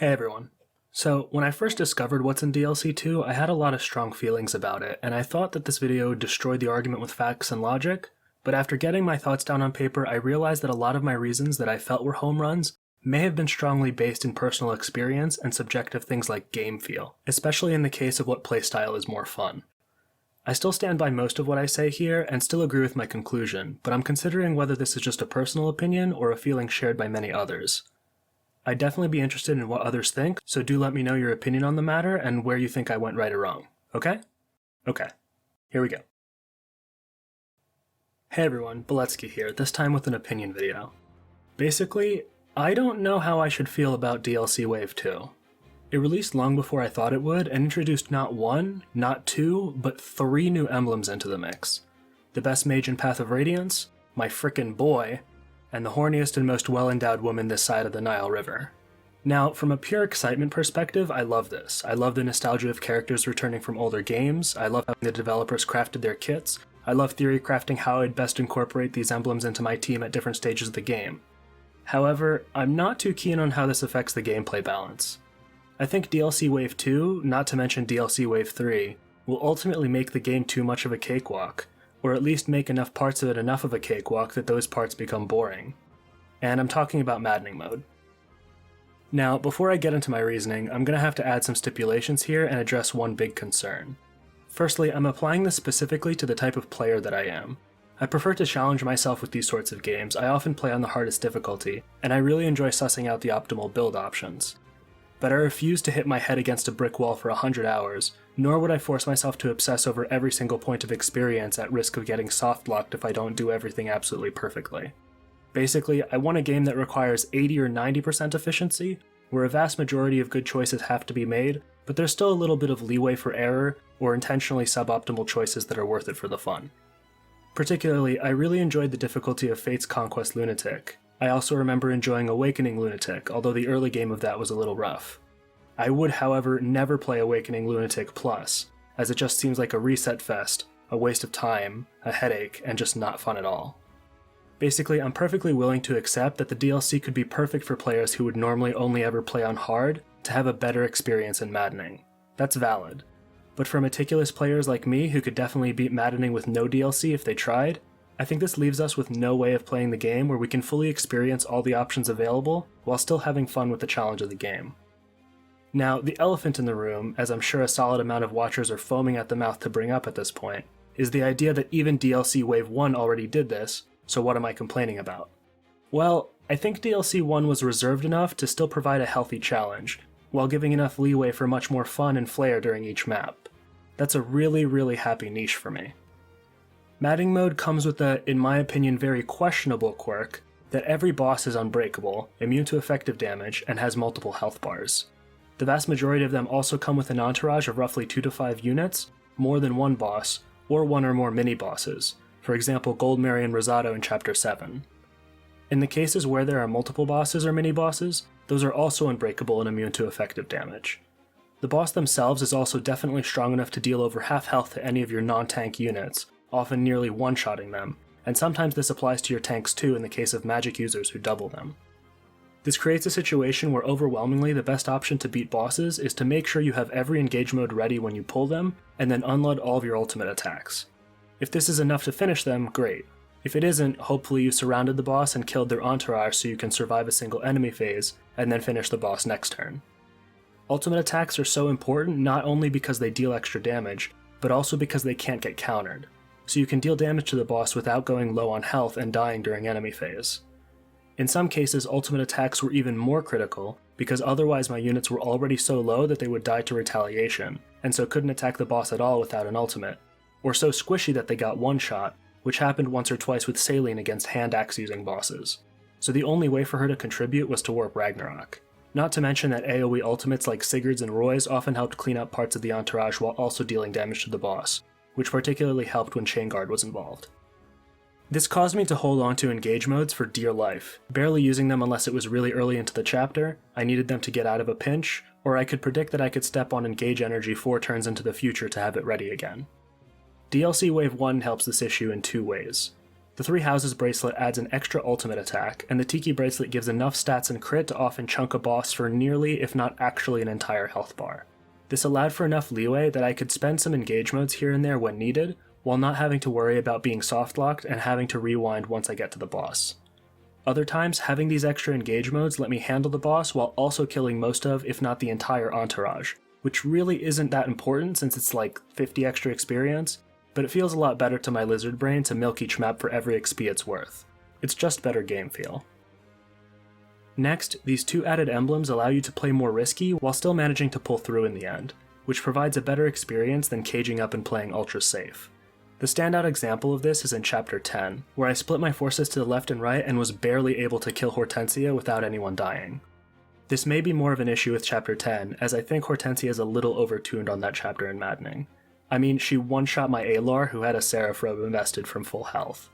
Hey everyone. So, when I first discovered what's in DLC 2, I had a lot of strong feelings about it, and I thought that this video would destroy the argument with facts and logic, but after getting my thoughts down on paper, I realized that a lot of my reasons that I felt were home runs may have been strongly based in personal experience and subjective things like game feel, especially in the case of what playstyle is more fun. I still stand by most of what I say here, and still agree with my conclusion, but I'm considering whether this is just a personal opinion or a feeling shared by many others. I'd definitely be interested in what others think, so do let me know your opinion on the matter and where you think I went right or wrong, okay? Okay, here we go. Hey everyone, Beletsky here, this time with an opinion video. Basically, I don't know how I should feel about DLC Wave 2. It released long before I thought it would, and introduced not one, not two, but 3 new emblems into the mix. The best mage in Path of Radiance, my frickin' boy, and the horniest and most well-endowed woman this side of the Nile River. Now, from a pure excitement perspective, I love this. I love the nostalgia of characters returning from older games, I love how the developers crafted their kits, I love theory crafting how I'd best incorporate these emblems into my team at different stages of the game. However, I'm not too keen on how this affects the gameplay balance. I think DLC Wave 2, not to mention DLC Wave 3, will ultimately make the game too much of a cakewalk, or at least make enough parts of it enough of a cakewalk that those parts become boring. And I'm talking about maddening mode. Now, before I get into my reasoning, I'm going to have to add some stipulations here and address one big concern. Firstly, I'm applying this specifically to the type of player that I am. I prefer to challenge myself with these sorts of games. I often play on the hardest difficulty, and I really enjoy sussing out the optimal build options. But I refuse to hit my head against a brick wall for 100 hours, nor would I force myself to obsess over every single point of experience at risk of getting soft-locked if I don't do everything absolutely perfectly. Basically, I want a game that requires 80 or 90% efficiency, where a vast majority of good choices have to be made, but there's still a little bit of leeway for error or intentionally suboptimal choices that are worth it for the fun. Particularly, I really enjoyed the difficulty of Fate's Conquest Lunatic. I also remember enjoying Awakening Lunatic, although the early game of that was a little rough. I would, however, never play Awakening Lunatic Plus, as it just seems like a reset fest, a waste of time, a headache, and just not fun at all. Basically, I'm perfectly willing to accept that the DLC could be perfect for players who would normally only ever play on hard to have a better experience in maddening. That's valid. But for meticulous players like me who could definitely beat maddening with no DLC if they tried, I think this leaves us with no way of playing the game where we can fully experience all the options available while still having fun with the challenge of the game. Now, the elephant in the room, as I'm sure a solid amount of watchers are foaming at the mouth to bring up at this point, is the idea that even DLC Wave 1 already did this, so what am I complaining about? Well, I think DLC 1 was reserved enough to still provide a healthy challenge, while giving enough leeway for much more fun and flair during each map. That's a really, really happy niche for me. Maddening mode comes with the, in my opinion, very questionable quirk that every boss is unbreakable, immune to effective damage, and has multiple health bars. The vast majority of them also come with an entourage of roughly 2 to 5 units, more than one boss, or one or more mini-bosses, for example Goldmary and Rosado in Chapter 7. In the cases where there are multiple bosses or mini-bosses, those are also unbreakable and immune to effective damage. The boss themselves is also definitely strong enough to deal over half health to any of your non-tank units, often nearly one-shotting them, and sometimes this applies to your tanks too in the case of magic users who double them. This creates a situation where overwhelmingly the best option to beat bosses is to make sure you have every engage mode ready when you pull them, and then unload all of your ultimate attacks. If this is enough to finish them, great. If it isn't, hopefully you surrounded the boss and killed their entourage so you can survive a single enemy phase, and then finish the boss next turn. Ultimate attacks are so important not only because they deal extra damage, but also because they can't get countered, so you can deal damage to the boss without going low on health and dying during enemy phase. In some cases, ultimate attacks were even more critical, because otherwise my units were already so low that they would die to retaliation, and so couldn't attack the boss at all without an ultimate, or so squishy that they got one shot, which happened once or twice with Saline against hand axe using bosses. So the only way for her to contribute was to warp Ragnarok. Not to mention that AoE ultimates like Sigurd's and Roy's often helped clean up parts of the entourage while also dealing damage to the boss, which particularly helped when Chain Guard was involved. This caused me to hold on to engage modes for dear life, barely using them unless it was really early into the chapter, I needed them to get out of a pinch, or I could predict that I could step on engage energy 4 turns into the future to have it ready again. DLC Wave 1 helps this issue in 2 ways. The Three Houses bracelet adds an extra ultimate attack, and the Tiki bracelet gives enough stats and crit to often chunk a boss for nearly, if not actually, an entire health bar. This allowed for enough leeway that I could spend some engage modes here and there when needed, while not having to worry about being soft-locked and having to rewind once I get to the boss. Other times, having these extra engage modes let me handle the boss while also killing most of, if not the entire entourage, which really isn't that important since it's like 50 extra experience, but it feels a lot better to my lizard brain to milk each map for every XP it's worth. It's just better game feel. Next, these two added emblems allow you to play more risky while still managing to pull through in the end, which provides a better experience than caging up and playing ultra safe. The standout example of this is in Chapter 10, where I split my forces to the left and right and was barely able to kill Hortensia without anyone dying. This may be more of an issue with Chapter 10, as I think Hortensia is a little overtuned on that chapter in Maddening. I mean, she one-shot my Alar who had a Seraph Robe invested from full health.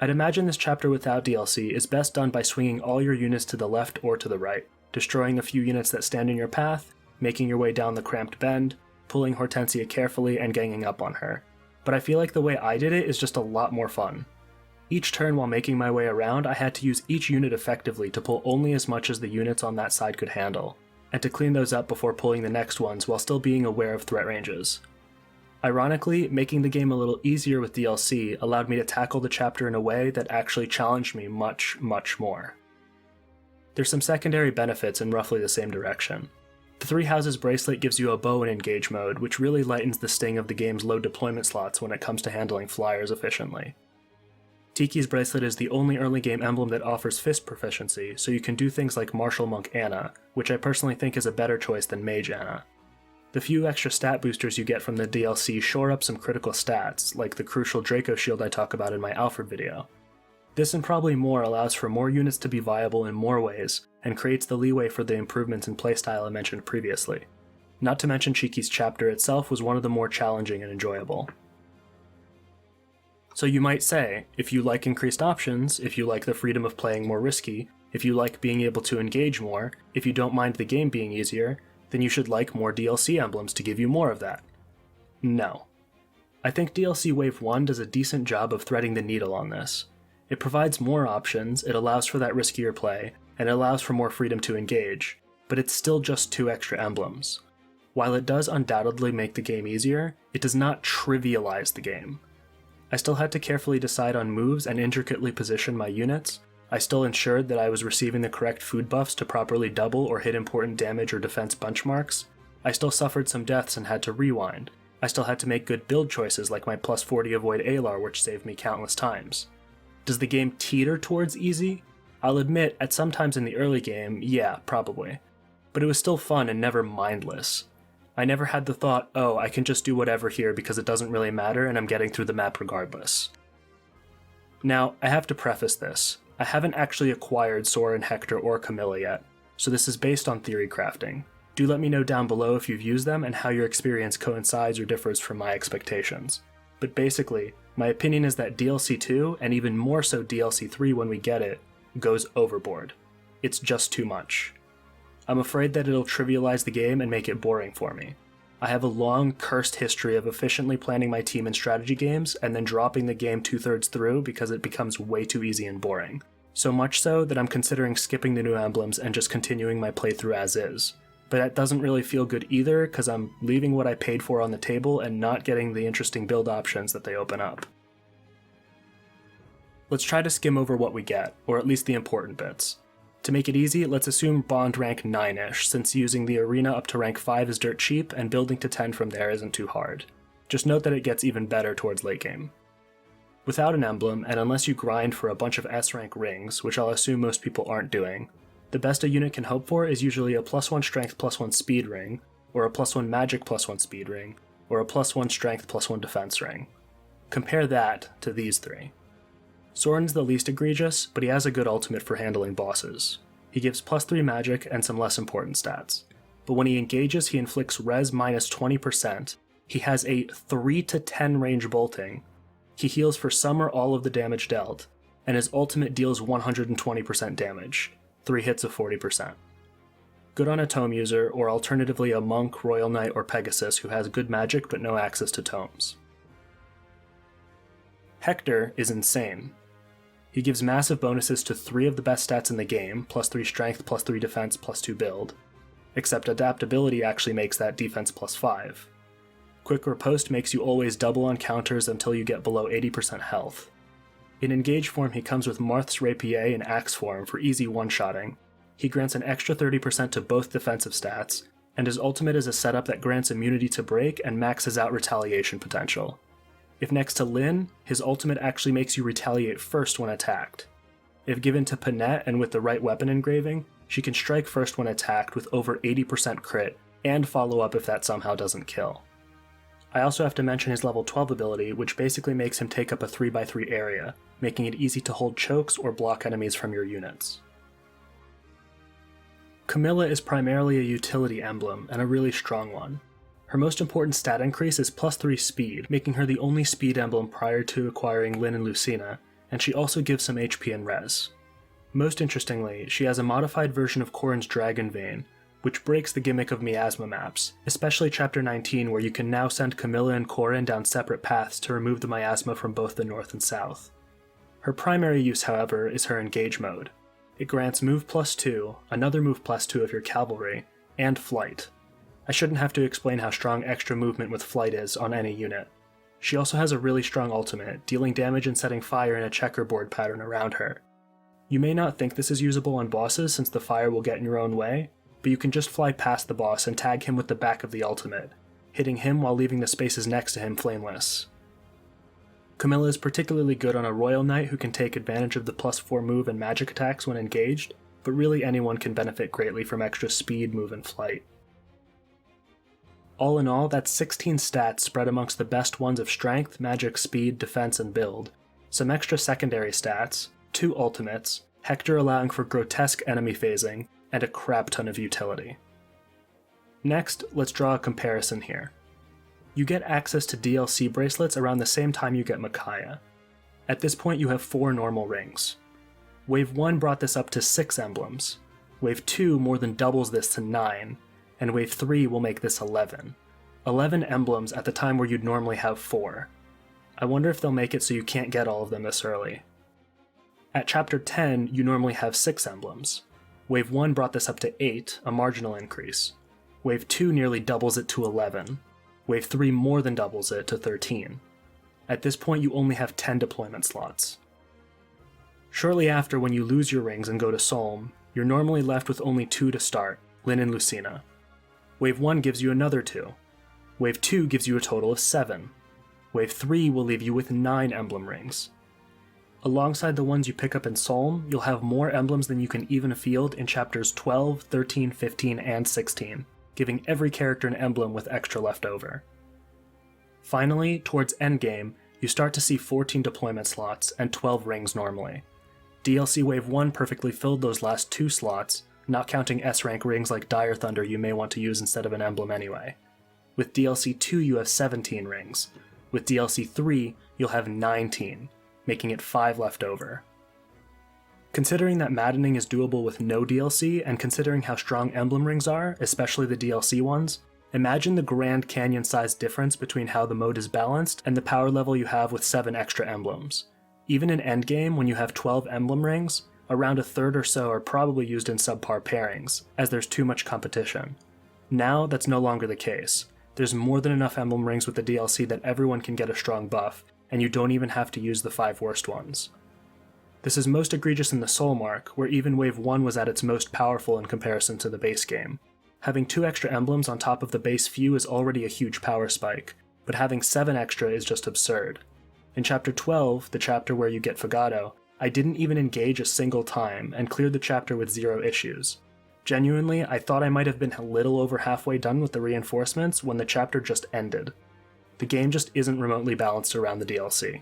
I'd imagine this chapter without DLC is best done by swinging all your units to the left or to the right, destroying the few units that stand in your path, making your way down the cramped bend, pulling Hortensia carefully and ganging up on her. But I feel like the way I did it is just a lot more fun. Each turn while making my way around, I had to use each unit effectively to pull only as much as the units on that side could handle, and to clean those up before pulling the next ones while still being aware of threat ranges. Ironically, making the game a little easier with DLC allowed me to tackle the chapter in a way that actually challenged me much, much more. There's some secondary benefits in roughly the same direction. The Three Houses bracelet gives you a bow in engage mode, which really lightens the sting of the game's low deployment slots when it comes to handling flyers efficiently. Tiki's bracelet is the only early game emblem that offers fist proficiency, so you can do things like Martial Monk Anna, which I personally think is a better choice than Mage Anna. The few extra stat boosters you get from the DLC shore up some critical stats, like the crucial Draco Shield I talk about in my Alfred video. This and probably more allows for more units to be viable in more ways, and creates the leeway for the improvements in playstyle I mentioned previously. Not to mention Cheeky's chapter itself was one of the more challenging and enjoyable. So you might say, if you like increased options, if you like the freedom of playing more risky, if you like being able to engage more, if you don't mind the game being easier, then you should like more DLC emblems to give you more of that. No. I think DLC Wave 1 does a decent job of threading the needle on this. It provides more options, it allows for that riskier play, and it allows for more freedom to engage, but it's still just 2 extra emblems. While it does undoubtedly make the game easier, it does not trivialize the game. I still had to carefully decide on moves and intricately position my units. I still ensured that I was receiving the correct food buffs to properly double or hit important damage or defense benchmarks. I still suffered some deaths and had to rewind. I still had to make good build choices like my plus 40 avoid Alar, which saved me countless times. Does the game teeter towards easy? I'll admit, at some times in the early game, yeah, probably. But it was still fun and never mindless. I never had the thought, oh, I can just do whatever here because it doesn't really matter and I'm getting through the map regardless. Now, I have to preface this. I haven't actually acquired Soren, Hector, or Camilla yet, so this is based on theory crafting. Do let me know down below if you've used them and how your experience coincides or differs from my expectations. But basically, my opinion is that DLC 2, and even more so DLC 3 when we get it, goes overboard. It's just too much. I'm afraid that it'll trivialize the game and make it boring for me. I have a long, cursed history of efficiently planning my team in strategy games and then dropping the game 2/3 through because it becomes way too easy and boring. So much so that I'm considering skipping the new emblems and just continuing my playthrough as is. But that doesn't really feel good either because I'm leaving what I paid for on the table and not getting the interesting build options that they open up. Let's try to skim over what we get, or at least the important bits. To make it easy, let's assume Bond rank 9-ish, since using the arena up to rank 5 is dirt cheap and building to 10 from there isn't too hard. Just note that it gets even better towards late game. Without an emblem, and unless you grind for a bunch of S-rank rings, which I'll assume most people aren't doing, the best a unit can hope for is usually a +1 strength +1 speed ring, or a +1 magic +1 speed ring, or a +1 strength +1 defense ring. Compare that to these 3. Soren's the least egregious, but he has a good ultimate for handling bosses. He gives +3 magic and some less important stats. But when he engages, he inflicts res minus 20%, he has a 3 to 10 range bolting, he heals for some or all of the damage dealt, and his ultimate deals 120% damage, 3 hits of 40%. Good on a tome user, or alternatively a monk, royal knight, or Pegasus who has good magic but no access to tomes. Hector is insane. He gives massive bonuses to 3 of the best stats in the game, plus 3 strength, plus 3 defense, plus 2 build. Except adaptability actually makes that defense plus 5. Quick Riposte makes you always double on counters until you get below 80% health. In Engage form he comes with Marth's Rapier and Axe form for easy one-shotting. He grants an extra 30% to both defensive stats, and his ultimate is a setup that grants immunity to break and maxes out retaliation potential. If next to Lyn, his ultimate actually makes you retaliate first when attacked. If given to Panette and with the right weapon engraving, she can strike first when attacked with over 80% crit, and follow up if that somehow doesn't kill. I also have to mention his level 12 ability, which basically makes him take up a 3x3 area, making it easy to hold chokes or block enemies from your units. Camilla is primarily a utility emblem, and a really strong one. Her most important stat increase is plus 3 speed, making her the only speed emblem prior to acquiring Lyn and Lucina, and she also gives some HP and res. Most interestingly, she has a modified version of Corrin's Dragon Vein, which breaks the gimmick of miasma maps, especially Chapter 19 where you can now send Camilla and Corrin down separate paths to remove the miasma from both the north and south. Her primary use, however, is her Engage mode. It grants move plus 2, another move plus 2 if you're cavalry, and flight. I shouldn't have to explain how strong extra movement with flight is on any unit. She also has a really strong ultimate, dealing damage and setting fire in a checkerboard pattern around her. You may not think this is usable on bosses since the fire will get in your own way, but you can just fly past the boss and tag him with the back of the ultimate, hitting him while leaving the spaces next to him flameless. Camilla is particularly good on a Royal Knight who can take advantage of the plus 4 move and magic attacks when engaged, but really anyone can benefit greatly from extra speed, move, and flight. All in all, that's 16 stats spread amongst the best ones of strength, magic, speed, defense, and build, some extra secondary stats, 2 ultimates, Hector allowing for grotesque enemy phasing, and a crap ton of utility. Next, let's draw a comparison here. You get access to DLC bracelets around the same time you get Micaiah. At this point you have 4 normal rings. Wave 1 brought this up to 6 emblems, Wave 2 more than doubles this to 9, and Wave 3 will make this 11. 11 emblems at the time where you'd normally have 4. I wonder if they'll make it so you can't get all of them this early. At Chapter 10, you normally have 6 emblems. Wave 1 brought this up to 8, a marginal increase. Wave 2 nearly doubles it to 11. Wave 3 more than doubles it to 13. At this point you only have 10 deployment slots. Shortly after, when you lose your rings and go to Solm, you're normally left with only 2 to start, Lyn and Lucina. Wave 1 gives you another 2. Wave 2 gives you a total of 7. Wave 3 will leave you with 9 emblem rings. Alongside the ones you pick up in Solm, you'll have more emblems than you can even field in chapters 12, 13, 15, and 16, giving every character an emblem with extra left over. Finally, towards endgame, you start to see 14 deployment slots and 12 rings normally. DLC Wave 1 perfectly filled those last 2 slots, not counting S-rank rings like Dire Thunder you may want to use instead of an emblem anyway. With DLC 2 you have 17 rings. With DLC 3 you'll have 19, making it 5 left over. Considering that maddening is doable with no DLC, and considering how strong emblem rings are, especially the DLC ones, imagine the Grand Canyon-sized difference between how the mode is balanced and the power level you have with 7 extra emblems. Even in endgame, when you have 12 emblem rings, around a third or so are probably used in subpar pairings, as there's too much competition. Now, that's no longer the case. There's more than enough emblem rings with the DLC that everyone can get a strong buff, and you don't even have to use the 5 worst ones. This is most egregious in the Soul Mark, where even Wave 1 was at its most powerful in comparison to the base game. Having 2 extra emblems on top of the base few is already a huge power spike, but having 7 extra is just absurd. In Chapter 12, the chapter where you get Fogado, I didn't even engage a single time and cleared the chapter with 0 issues. Genuinely, I thought I might have been a little over halfway done with the reinforcements when the chapter just ended. The game just isn't remotely balanced around the DLC.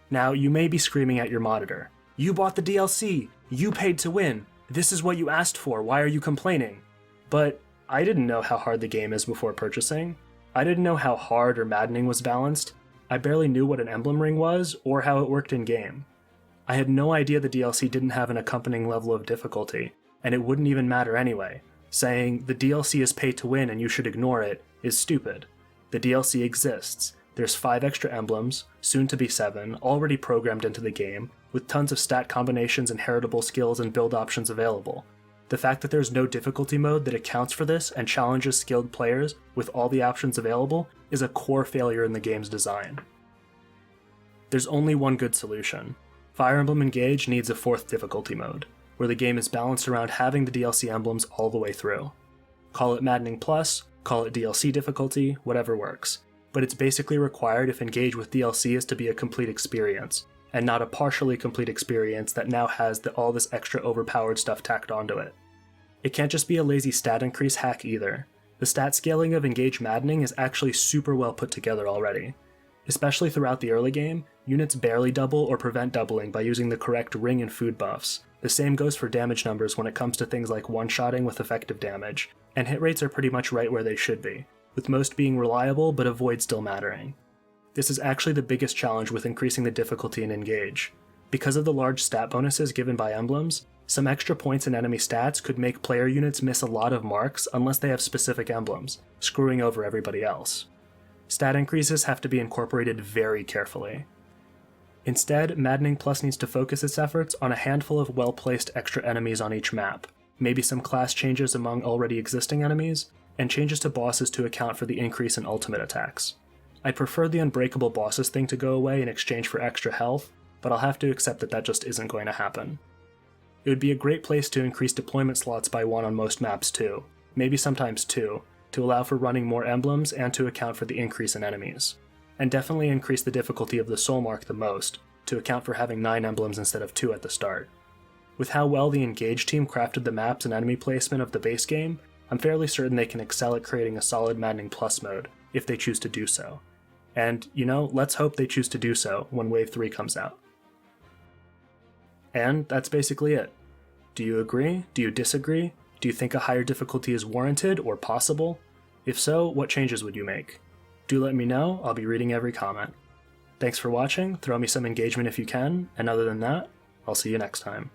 Now, you may be screaming at your monitor, "You bought the DLC! You paid to win! This is what you asked for, why are you complaining?" But I didn't know how hard the game is before purchasing. I didn't know how hard or maddening was balanced. I barely knew what an emblem ring was, or how it worked in-game. I had no idea the DLC didn't have an accompanying level of difficulty, and it wouldn't even matter anyway. Saying, "The DLC is pay to win and you should ignore it," is stupid. The DLC exists. There's 5 extra emblems, soon to be 7, already programmed into the game, with tons of stat combinations and heritable skills and build options available. The fact that there's no difficulty mode that accounts for this and challenges skilled players with all the options available is a core failure in the game's design. There's only one good solution. Fire Emblem Engage needs a 4th difficulty mode, where the game is balanced around having the DLC emblems all the way through. Call it Maddening Plus, call it DLC difficulty, whatever works, but it's basically required if Engage with DLC is to be a complete experience, and not a partially complete experience that now has all this extra overpowered stuff tacked onto it. It can't just be a lazy stat increase hack either. The stat scaling of Engage Maddening is actually super well put together already. Especially throughout the early game, units barely double or prevent doubling by using the correct ring and food buffs. The same goes for damage numbers when it comes to things like one-shotting with effective damage, and hit rates are pretty much right where they should be, with most being reliable but avoid still mattering. This is actually the biggest challenge with increasing the difficulty in Engage. Because of the large stat bonuses given by emblems, some extra points in enemy stats could make player units miss a lot of marks unless they have specific emblems, screwing over everybody else. Stat increases have to be incorporated very carefully. Instead, Maddening Plus needs to focus its efforts on a handful of well-placed extra enemies on each map, maybe some class changes among already existing enemies, and changes to bosses to account for the increase in ultimate attacks. I prefer the unbreakable bosses thing to go away in exchange for extra health, but I'll have to accept that that just isn't going to happen. It would be a great place to increase deployment slots by 1 on most maps too, maybe sometimes 2, to allow for running more emblems and to account for the increase in enemies. And definitely increase the difficulty of the soul mark the most, to account for having 9 emblems instead of 2 at the start. With how well the Engage team crafted the maps and enemy placement of the base game, I'm fairly certain they can excel at creating a solid Maddening Plus mode, if they choose to do so. And, let's hope they choose to do so when Wave 3 comes out. And that's basically it. Do you agree? Do you disagree? Do you think a higher difficulty is warranted or possible? If so, what changes would you make? Do let me know, I'll be reading every comment. Thanks for watching, throw me some engagement if you can, and other than that, I'll see you next time.